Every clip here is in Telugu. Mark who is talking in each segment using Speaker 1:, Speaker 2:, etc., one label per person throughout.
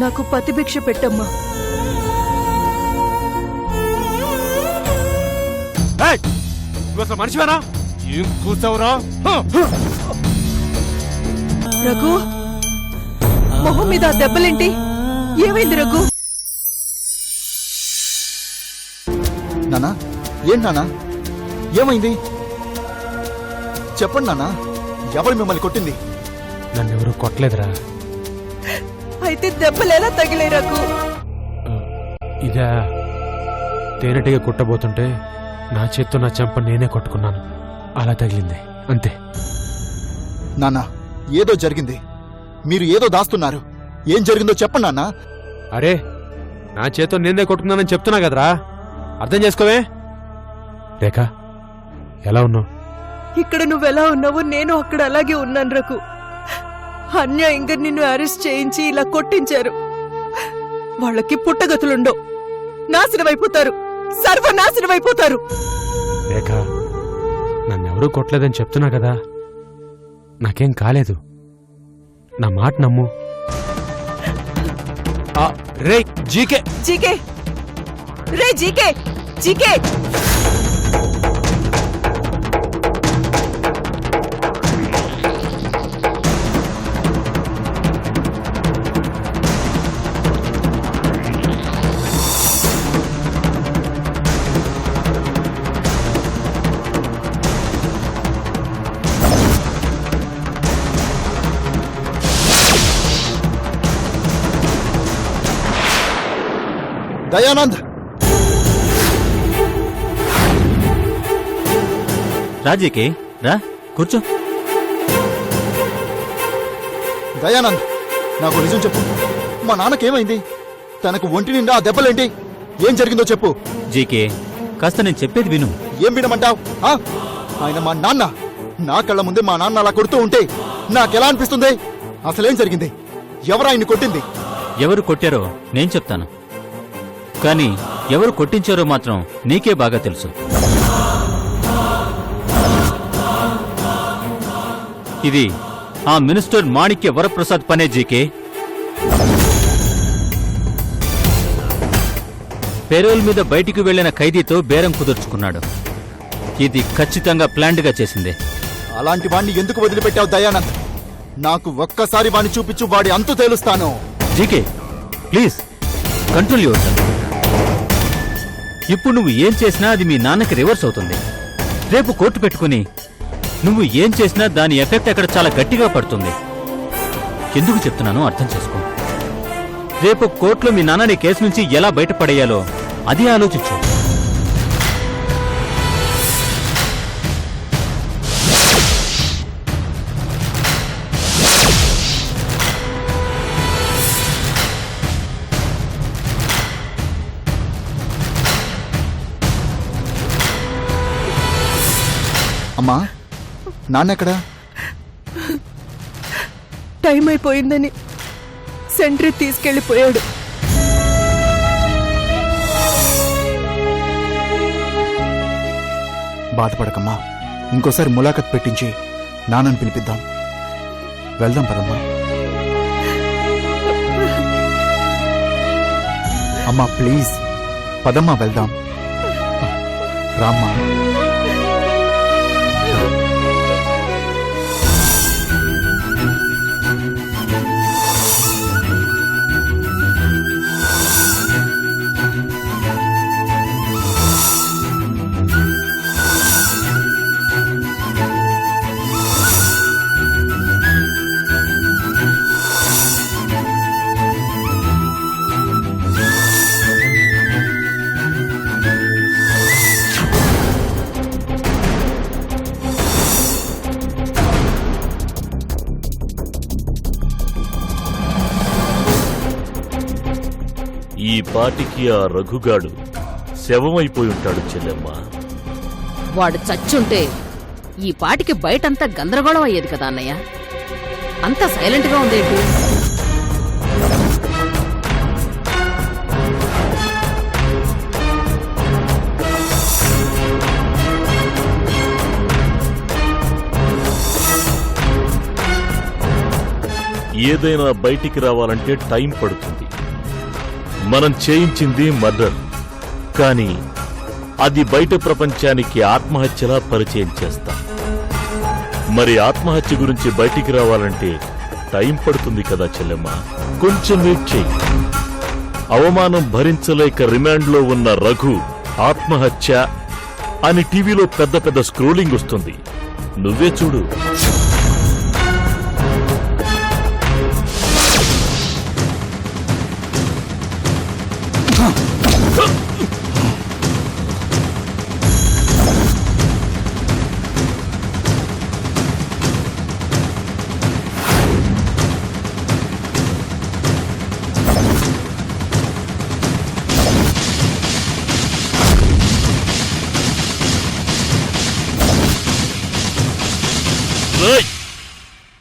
Speaker 1: నాకు పతిభిక్ష పెట్టమ్మా.
Speaker 2: అసలు మనిషివేనా? ఏం కూర్చావురా?
Speaker 1: రఘు, మొహం మీద దెబ్బలేంటి? ఏమైంది రఘు?
Speaker 3: నానా, ఏంటి నానా, ఏమైంది చెప్పండి నానా. ఎవరు మిమ్మల్ని కొట్టింది?
Speaker 2: నన్నెవరూ కొట్టలేదురా.
Speaker 1: అయితే దెబ్బలేలా తగిలే రఘు?
Speaker 2: ఇదా, తేనెటిగా కుట్టబోతుంటే నా చేత్తో నా చెంప నేనే కొట్టుకున్నాను. అలా తగిలింది అంతే.
Speaker 3: నానా, ఏదో జరిగింది. మీరు ఏదో దాస్తున్నారు. ఏం జరిగిందో చెప్పండి నాన్నా.
Speaker 2: అరే, నా చేత్తో నేనే కొట్టుకున్నానని చెప్తున్నా కదరా, అర్థం చేసుకోవే. రేఖ, ఎలా ఉన్నావు?
Speaker 1: ఇక్కడ నువ్వెలా ఉన్నావో నేను అక్కడ అలాగే ఉన్నాను రఘు. అన్యాయంగా నిన్ను అరెస్ట్ చేయించి ఇలా కొట్టించారు. వాళ్ళకి పుట్టగతులుండవు, నాశనమైపోతారు, సర్వనాశనమైపోతారు.
Speaker 2: రేఖ, నన్నెవరూ కొట్టలేదని చెప్తున్నా కదా, నాకేం కాలేదు. నా మాట నమ్ము. రే జీకే,
Speaker 1: జీకే, రే జీకే, జీకే.
Speaker 3: దయానంద్,
Speaker 4: రాజీకి రా, కూర్చో.
Speaker 3: దయానంద్, నాకు నిజం చెప్పు. మా నాన్నకేమైంది? తనకు ఒంటి నిండా ఆ దెబ్బలేంటి? ఏం జరిగిందో చెప్పు.
Speaker 4: జీకే, కాస్త నేను చెప్పేది విను.
Speaker 3: ఏం వినమంటావు? ఆయన మా నాన్న. నా కళ్ళ ముందే మా నాన్న అలా కొడుతూ ఉంటే నాకెలా అనిపిస్తుంది? అసలేం జరిగింది? ఎవరు ఆయన్ని కొట్టింది?
Speaker 4: ఎవరు కొట్టారో నేను చెప్తాను, కానీ ఎవరు కొట్టించారో మాత్రం నీకే బాగా తెలుసు. ఇది ఆ మినిస్టర్ మాణిక్య వరప్రసాద్ పనే జీకే. పెరోల్ మీద బయటికి వెళ్లిన ఖైదీతో బేరం కుదుర్చుకున్నాడు. ఇది ఖచ్చితంగా ప్లాన్డ్ గా చేసిందే.
Speaker 3: అలాంటి వాణ్ణి ఎందుకు వదిలిపెట్టావు దయానంద్? నాకు ఒక్కసారి వాణ్ణి చూపించు, వాడి అంతు తేలుస్తాను.
Speaker 4: GK, please control yourself. ఇప్పుడు నువ్వు ఏం చేసినా అది మీ నాన్నకి రివర్స్ అవుతుంది. రేపు కోర్టు పెట్టుకుని నువ్వు ఏం చేసినా దాని ఎఫెక్ట్ అక్కడ చాలా గట్టిగా పడుతుంది. ఎందుకు చెప్తున్నానో అర్థం చేసుకో. రేపు కోర్టులో మీ నాన్నని కేసు నుంచి ఎలా బయటపడేయాలో అది ఆలోచించు.
Speaker 3: అమ్మా, నాన్నెక్కడా?
Speaker 1: టైం అయిపోయిందని సెంట్రీ తీసుకెళ్లిపోయాడు.
Speaker 3: బాధపడకమ్మా, ఇంకోసారి ములాఖత్ పెట్టించి నాన్నని పిలిపిద్దాం. వెళ్దాం పదమ్మా. అమ్మా ప్లీజ్ పదమ్మా, వెళ్దాం. రామ్మా.
Speaker 5: ఈ పాటికి ఆ రఘుగాడు శవమైపోయి ఉంటాడు చెల్లెమ్మ.
Speaker 6: వాడు చచ్చుంటే ఈ పాటికి బయటంతా గందరగోళం అయ్యేది కదా అన్నయ్య. అంతా సైలెంట్గా ఉందేంటి?
Speaker 5: ఏదైనా బయటికి రావాలంటే టైం పడుతుంది. మనం చేయించింది మర్డర్, కానీ అది బయట ప్రపంచానికి ఆత్మహత్యలా పరిచయం చేస్తాం. మరి ఆత్మహత్య గురించి బయటికి రావాలంటే టైం పడుతుంది కదా చెల్లెమ్మ, కొంచెం వెయిట్ చెయ్యి. అవమానం భరించలేక రిమాండ్లో ఉన్న రఘు ఆత్మహత్య అని టీవీలో పెద్ద పెద్ద స్క్రోలింగ్ వస్తుంది, నువ్వే చూడు. రేయ్!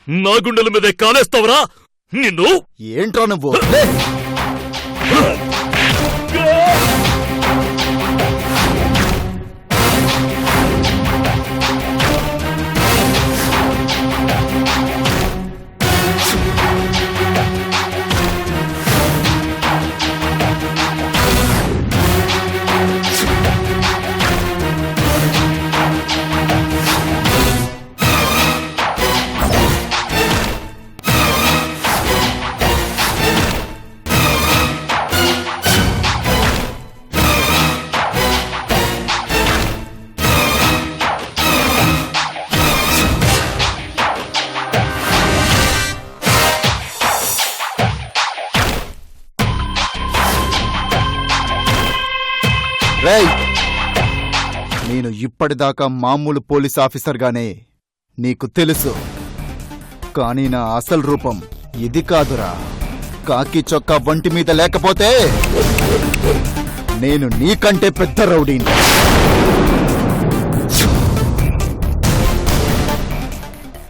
Speaker 5: నా గుండెల మీదే కాలేస్తావరా నిన్ను?
Speaker 3: ఏంట్రా నువ్వు? రేయ్, నేను ఇప్పటిదాకా మామూలు పోలీస్ ఆఫీసర్గానే నీకు తెలుసు, కానీ నా అసలు రూపం ఇది కాదురా. కాకి చొక్కా వంటి మీద లేకపోతే నేను నీకంటే పెద్ద రౌడీని.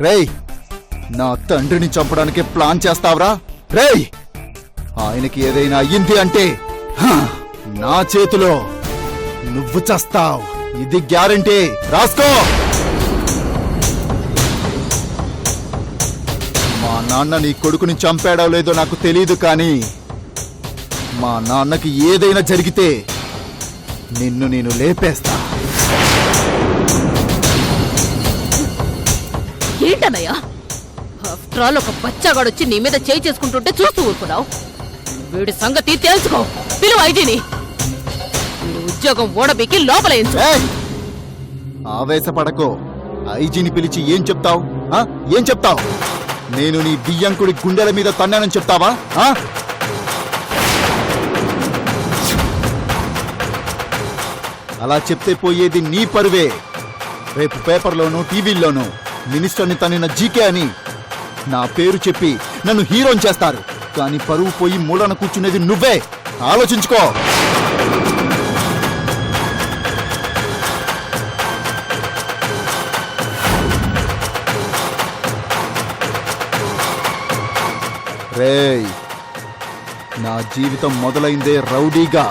Speaker 3: రేయ్, నా తండ్రిని చంపడానికి ప్లాన్ చేస్తావరా? రేయ్, ఆయనకి ఏదైనా అయ్యింది అంటే నా చేతిలో నువ్వు చస్తావు, ఇది గ్యారంటీ. రాసుకో. మా నాన్న నీ కొడుకుని చంపాడో లేదో నాకు తెలీదు, కానీ మా నాన్నకి ఏదైనా జరిగితే నిన్ను నేను లేపేస్తా.
Speaker 6: ఏంటన్నయ్యా, ఆఫ్టర్ ఆల్ ఒక బచ్చాగాడొచ్చి నీ మీద చేయి చేసుకుంటుంటే చూస్తూ ఊరుకున్నావు. వీడి సంగతి తెలుసుకో. పిలువ ఐజీని. ఉద్యోగం ఓడబీకి లోపలేంచు.
Speaker 3: ఏయ్! ఆవేశపడకో. ఐజీని పిలిచి ఏం చెప్తావు? ఏం చెప్తావు? నేను నీ బియ్యంకుడి గుండెల మీద తన్నానని చెప్తావా? అలా చెప్తే పోయేది నీ పరువే. రేపు పేపర్లోనూ టీవీల్లోనూ మినిస్టర్ని తన్నిన జీకే అని నా పేరు చెప్పి నన్ను హీరోని చేస్తారు, కానీ పరువు పోయి మూలన కూర్చునేది నువ్వే. ఆలోచించుకో. రేయ్, నా జీవితం మొదలైందే రౌడీగా.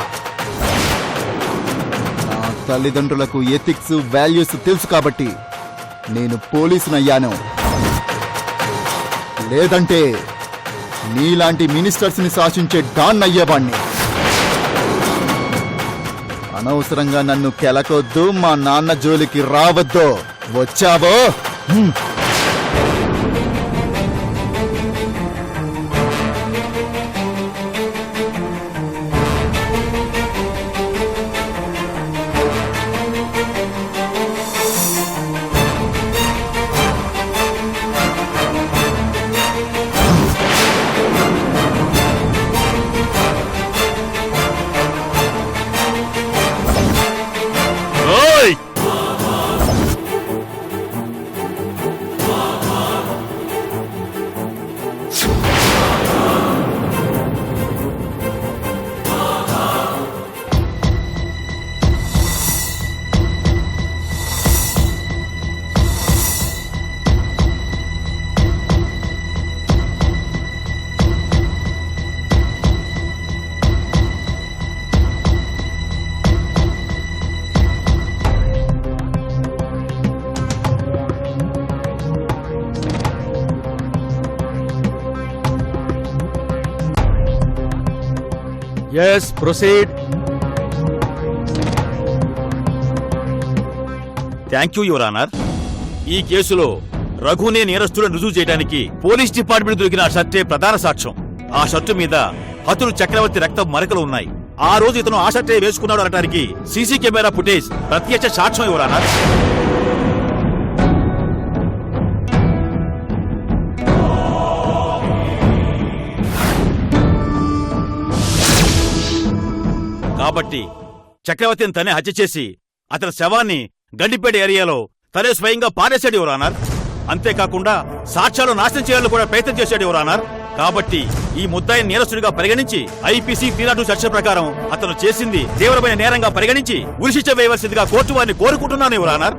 Speaker 3: నా తల్లిదండ్రులకు ఎథిక్స్, వాల్యూస్ తెలుసు కాబట్టి నేను పోలీసునయ్యాను. లేదంటే నీలాంటి మినిస్టర్స్ని శాసించే డాన్ అయ్యేవాణ్ణి. అనవసరంగా నన్ను కెలకొద్దు, మా నాన్న జోలికి రావద్దు. వచ్చావో
Speaker 2: yes proceed.
Speaker 7: Thank you your honour. ఈ కేసులో రఘునే నేరస్తులను రుజువు చేయడానికి పోలీస్ డిపార్ట్మెంట్ దొరికిన ఆ షర్టే ప్రధాన సాక్ష్యం. ఆ షర్టు మీద హతుడు చక్రవర్తి రక్తం మరకలు ఉన్నాయి. ఆ రోజు ఇతను ఆ షర్టే వేసుకున్నాడు అనడానికి సీసీ కెమెరా ఫుటేజ్ ప్రత్యక్ష సాక్ష్యం యువర్ ఆనర్. కాబట్టి చక్రవర్తిని తనే హత్య చేసి అతని శవాన్ని గండిపేట ఏరియాలో తనే స్వయంగా పారేశాడు యువర్ ఆనర్. అంతేకాకుండా సాక్ష్యాలు నాశనం చేయాలని కూడా ప్రయత్నం చేశాడు యువర్ ఆనర్. కాబట్టి ఈ ముద్దాయిని నేరస్తుడిగా పరిగణించి ఐపీసీ 302 సెక్షన్ ప్రకారం అతను చేసింది తీవ్రమైన నేరంగా పరిగణించి ఉరిశిక్ష వేయవలసిందిగా కోర్టు వారిని కోరుకుంటున్నాను your honour.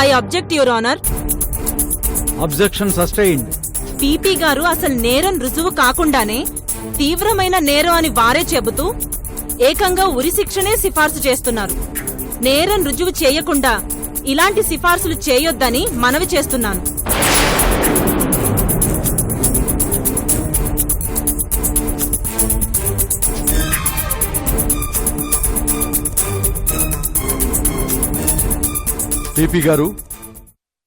Speaker 8: I object your honour.
Speaker 2: Objection sustained.
Speaker 8: PP గారు అసలు నేరం రుజువు కాకుండానే తీవ్రమైన నేరం అని వారే చెబుతూ ఏకంగా ఉరిశిక్షనే సిఫార్సు చేస్తున్నారు. నేరం రుజువు చేయకుండా ఇలాంటి సిఫార్సులు చేయొద్దని మనవి చేస్తున్నాను.
Speaker 9: పీపీ గారు,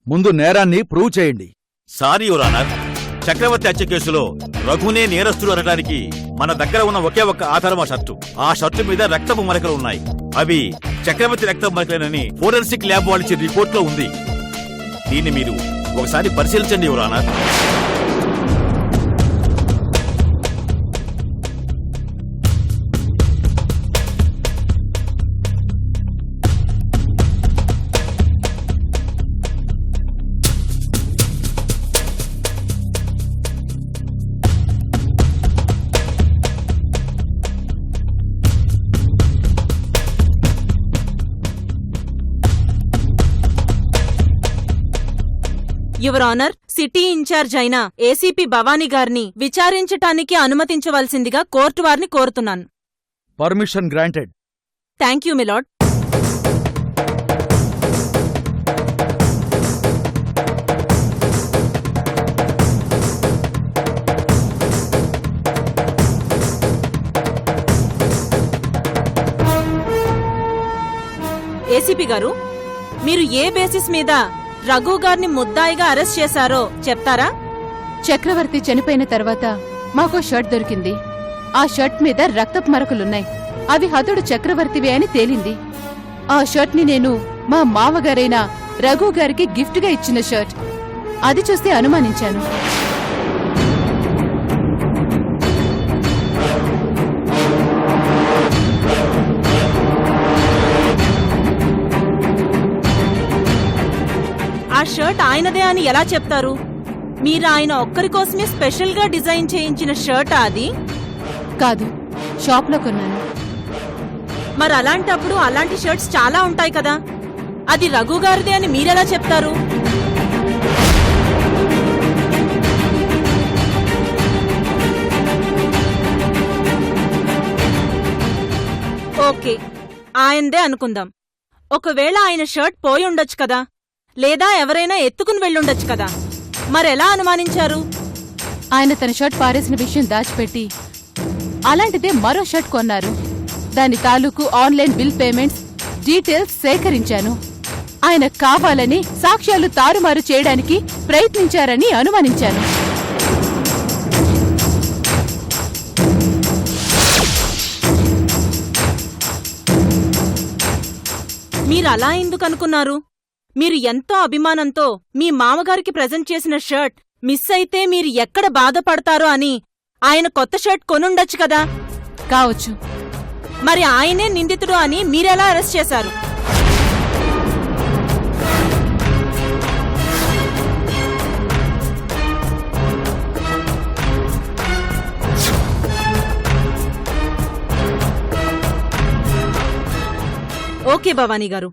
Speaker 9: ముందు నేరాన్ని ప్రూవ్ చేయండి.
Speaker 7: Sorry your honour. చక్రవర్తి హత్య కేసులో రఘునే నేరస్తుడు అనడానికి మన దగ్గర ఉన్న ఒకే ఒక్క ఆధారం ఆ షర్టు. ఆ షర్టు మీద రక్తపు మరకలు ఉన్నాయి. అవి చక్రవర్తి రక్తం మరకలేనని ఫోరెన్సిక్ ల్యాబ్ వాళ్ళ రిపోర్ట్ లో ఉంది. దీన్ని మీరు ఒకసారి పరిశీలించండి your honour.
Speaker 8: Your honour, city incharge అయిన ఏసీపీ భవానీ గారిని విచారించటానికి అనుమతించవలసిందిగా కోర్టు వారిని కోరుతున్నాను.
Speaker 9: Permission granted.
Speaker 8: Thank you milord. ACP గారు, మీరు ఏ బేసిస్ మీద రఘు గారిని ముద్దాయిగా అరెస్ట్ చేశారో చెప్తారా?
Speaker 10: చక్రవర్తి చనిపోయిన తర్వాత మాకో షర్ట్ దొరికింది. ఆ షర్ట్ మీద రక్తపు మరకలున్నాయి. అవి హతుడు చక్రవర్తివే అని తేలింది. ఆ షర్ట్ ని నేను మా మావగారైన రఘు గారికి గిఫ్ట్ గా ఇచ్చిన షర్ట్. అది చూస్తే అనుమానించాను.
Speaker 8: ఆ షర్ట్ ఆయనదే అని ఎలా చెప్తారు? మీరు ఆయన ఒక్కరి కోసమే స్పెషల్ గా డిజైన్ చేయించిన షర్ట్ అది?
Speaker 10: కాదు, షాప్ లో కొన్నాను.
Speaker 8: మరి అలాంటప్పుడు అలాంటి షర్ట్స్ చాలా ఉంటాయి కదా, అది రఘు గారిదే అని మీరెలా చెప్తారు? ఓకే, ఆయనదే అనుకుందాం. ఒకవేళ ఆయన షర్ట్ పోయి ఉండొచ్చు కదా, లేదా ఎవరైనా ఎత్తుకుని వెళ్ళుండొచ్చు కదా, మరెలా అనుమానించారు?
Speaker 10: ఆయన తన షర్ట్ పారేసిన విషయం దాచిపెట్టి అలాంటిదే మరో షర్ట్ కొన్నారు. దాని తాలూకు ఆన్లైన్ బిల్ పేమెంట్స్ డీటెయిల్స్ సేకరించాను. ఆయన కావాలని సాక్ష్యాలు తారుమారు చేయడానికి ప్రయత్నించారని అనుమానించాను.
Speaker 8: మీరు అలా ఎందుకు అనుకున్నారు? మీరు ఎంతో అభిమానంతో మీ మామగారికి ప్రెజెంట్ చేసిన షర్ట్ మిస్ అయితే మీరు ఎక్కడ బాధపడతారో అని ఆయన కొత్త షర్ట్ కొనుండొచ్చు కదా.
Speaker 10: కావచ్చు.
Speaker 8: మరి ఆయనే నిందితుడు అని మీరెలా అరెస్ట్ చేశారు? ఓకే భవానీ గారు,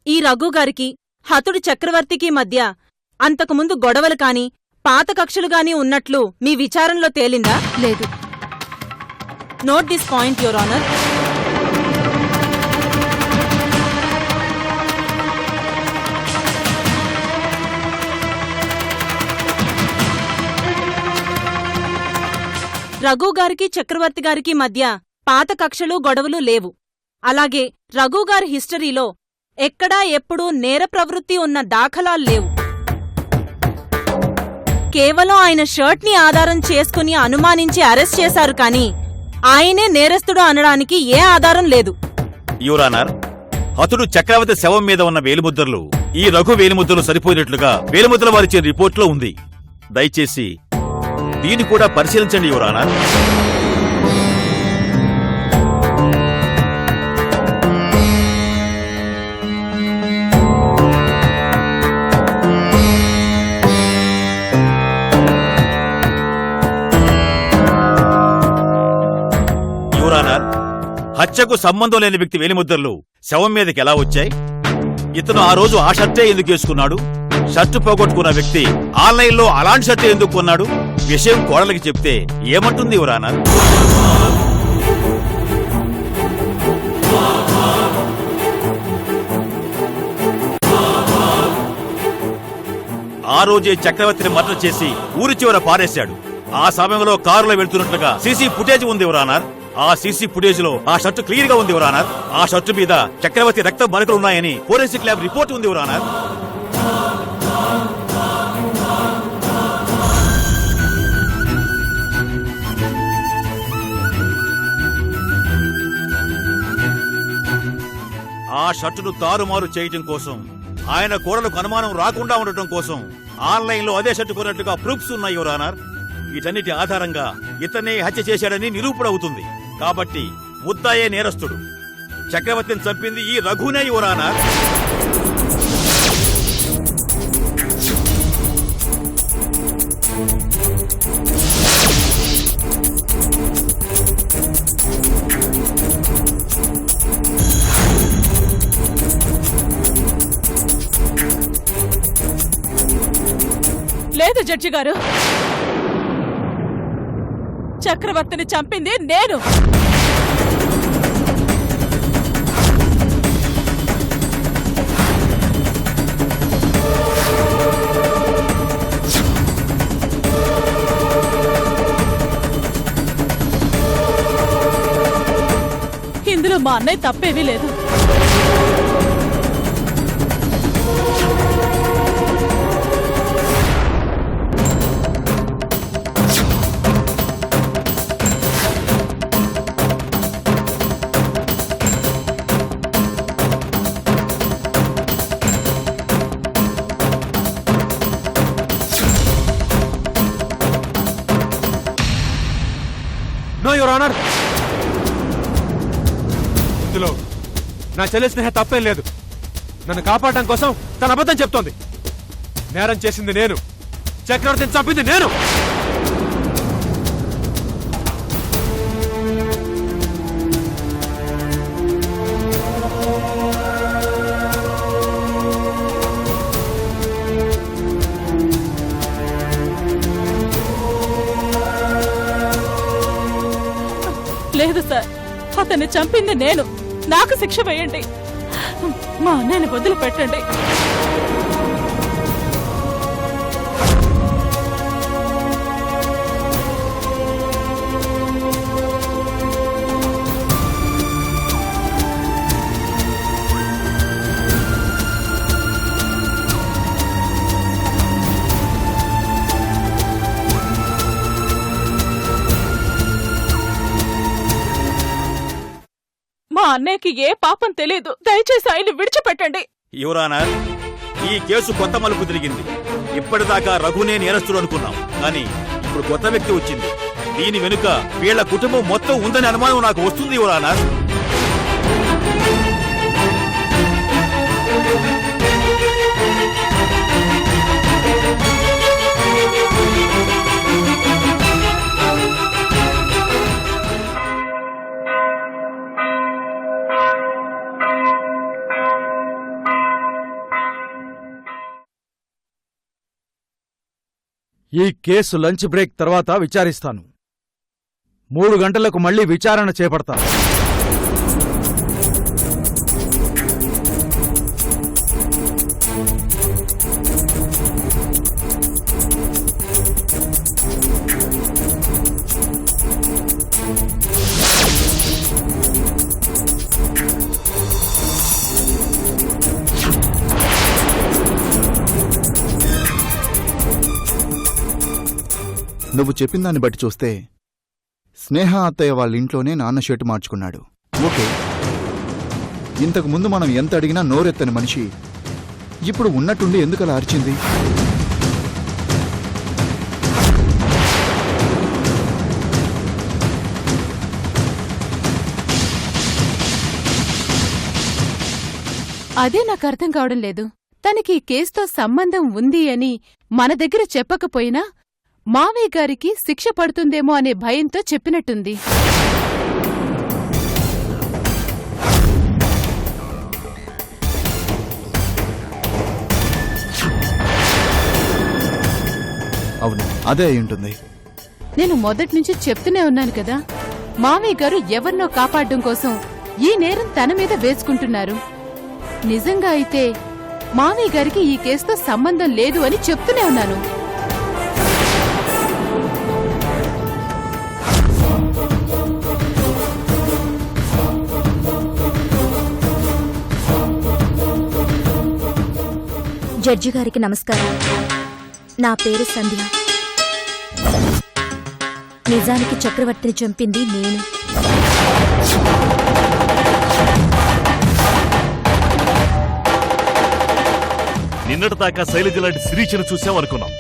Speaker 8: ఈ రఘు గారికి హతుడు చక్రవర్తికి మధ్య అంతకుముందు గొడవలు కాని పాత కక్షలు గాని ఉన్నట్లు మీ విచారణలో తేలిందా?
Speaker 10: లేదు.
Speaker 8: Note this point, your honour. Raghu గారికి చక్రవర్తి గారికి మధ్య పాత కక్షలు గొడవలు లేవు. అలాగే రఘు గారి హిస్టరీలో ఎక్కడా ఎప్పుడూ నేర ప్రవృత్తి ఉన్న దాఖలాలు లేవు. కేవలం ఆయన షర్ట్ని ఆధారం చేసుకుని అనుమానించి అరెస్ట్ చేశారు కానీ ఆయనే నేరస్తుడు అనడానికి ఏ ఆధారం లేదు.
Speaker 7: యువరానర్, హతుడు చక్రవర్తి శవం మీద ఉన్న వేలిముద్రలు ఈ రఘు వేలిముద్రలు సరిపోయినట్లుగా వేలిముద్రల వారిచ్చే రిపోర్ట్లో ఉంది. దయచేసి దీన్ని కూడా పరిశీలించండి యువరానర్. యువరానర్, హత్యకు సంబంధం లేని వ్యక్తి వేలిముద్రలు శవం మీదకి ఎలా వచ్చాయి? ఇతను ఆ రోజు ఆ షర్టే ఎందుకు వేసుకున్నాడు? షర్టు పోగొట్టుకున్న వ్యక్తి ఆన్లైన్లో అలాంటి షర్టు ఎందుకు కొన్నాడు? విషయం కోడలికి చెప్తే ఏమంటుంది యువరానర్? ఆ రోజే చక్రవర్తిని మర్డర్ చేసి ఊరి చివర పారేశాడు. ఆ సమయంలో కారులో వెళ్తున్నట్లుగా సీసీ ఫుటేజ్ ఉంది యువరానర్. ఆ సీసీ ఫుటేజ్ లో ఆ షర్టు క్లియర్ గా ఉంది యువరానర్. ఆ షర్టు మీద చక్రవర్తి రక్త మరకలు ఉన్నాయని ఫోరెన్సిక్ ల్యాబ్ రిపోర్ట్ ఉంది యువరానర్. ఆ షర్టును తారుమారు చేయటం కోసం, ఆయన కోడలకు అనుమానం రాకుండా ఉండటం కోసం ఆన్లైన్లో అదే షర్టు కొన్నట్టుగా ప్రూఫ్స్ ఉన్నాయి యువరానర్. వీటన్నిటి ఆధారంగా ఇతనే హత్య చేశాడని నిరూపణ అవుతుంది. కాబట్టి ముద్దాయే నేరస్తుడు. చక్రవర్తిని చంపింది ఈ రఘునే యువరానర్.
Speaker 8: లేదు జడ్జి గారు, చక్రవర్తిని చంపింది నేను. ఇందులో మా అన్నయ్య తప్పేమీ లేదు.
Speaker 2: నో యువర్ ఆనర్, ఇందులో నా చెల్లి స్నేహ తప్పేం లేదు. నన్ను కాపాడటం కోసం తన అబద్ధం చెప్తోంది. నేరం చేసింది నేను, చక్రవర్తిని చంపింది నేను.
Speaker 8: లేదు సార్, అతన్ని చంపింది నేను. నాకు శిక్ష వేయండి. మా అన్నయ్యని వదిలిపెట్టండి. మా అన్నయ్యకి ఏ పాపం తెలియదు. దయచేసి ఆయన్ని విడిచిపెట్టండి.
Speaker 7: యువరానర్, ఈ కేసు కొత్త మలుపు తిరిగింది. ఇప్పటిదాకా రఘునే నేరస్తుడు అనుకున్నాం, కానీ ఇప్పుడు కొత్త వ్యక్తి వచ్చింది. దీని వెనుక వీళ్ల కుటుంబం మొత్తం ఉందని అనుమానం నాకు వస్తుంది యువరానర్.
Speaker 9: ఈ కేసు లంచ్ బ్రేక్ తర్వాత విచారిస్తాను. 3 గంటలకు మళ్ళీ విచారణ చేపడతా.
Speaker 3: నువ్వు చెప్పిన దాన్ని బట్టి చూస్తే స్నేహ అత్తయ్య వాళ్ళ ఇంట్లోనే నాన్న షర్టు మార్చుకున్నాడు. ఓకే, ఇంతకు ముందు మనం ఎంత అడిగినా నోరెత్తని మనిషి ఇప్పుడు ఉన్నట్టుండి ఎందుకలా అరిచింది?
Speaker 10: అదే నాకు అర్థం కావడం లేదు. తనకి ఈ కేసుతో సంబంధం ఉంది అని మన దగ్గర చెప్పకపోయినా మావయ్య గారికి శిక్ష పడుతుందేమో అనే భయంతో చెప్పినట్టుంది.
Speaker 3: అవును, అదే అయి ఉంటుంది.
Speaker 10: నేను మొదట్నుంచి చెప్తూనే ఉన్నాను కదా, మావయ్య గారు ఎవరినో కాపాడడం కోసం ఈ నేరం తన మీద వేసుకుంటున్నారు. నిజంగా అయితే మావయ్య గారికి ఈ కేసుతో సంబంధం లేదు అని చెప్తూనే ఉన్నాను.
Speaker 11: జడ్జి గారికి నమస్కారం. నా పేరు సంధ్య. నిజానికి చక్రవర్తిని చంపింది నేను.
Speaker 5: నిన్నటిదాకా శైలజ లాంటి శిరీషను చూసామనుకున్నాం.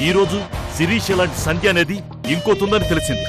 Speaker 5: ఈ రోజు శిరీష లాంటి సంధ్య అనేది ఇంకోతుందని తెలిసింది.